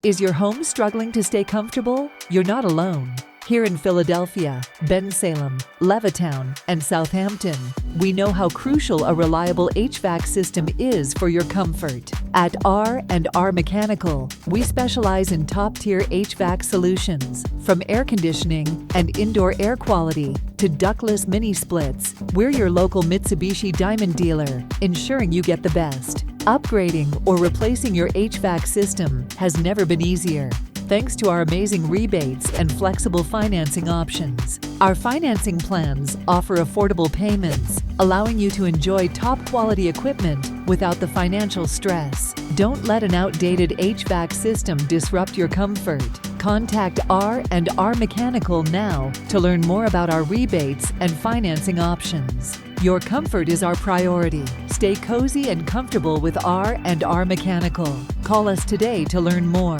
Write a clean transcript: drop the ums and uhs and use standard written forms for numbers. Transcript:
Is your home struggling to stay comfortable? You're not alone. Here in Philadelphia, Bensalem, Levittown, and Southampton, we know how crucial a reliable HVAC system is for your comfort. At R&R Mechanical, we specialize in top-tier HVAC solutions, from air conditioning and indoor air quality to ductless mini splits. We're your local Mitsubishi Diamond dealer, ensuring you get the best. Upgrading or replacing your HVAC system has never been easier, thanks to our amazing rebates and flexible financing options. Our financing plans offer affordable payments, allowing you to enjoy top-quality equipment without the financial stress. Don't let an outdated HVAC system disrupt your comfort. Contact R&R Mechanical now to learn more about our rebates and financing options. Your comfort is our priority. Stay cozy and comfortable with R&R Mechanical. Call us today to learn more.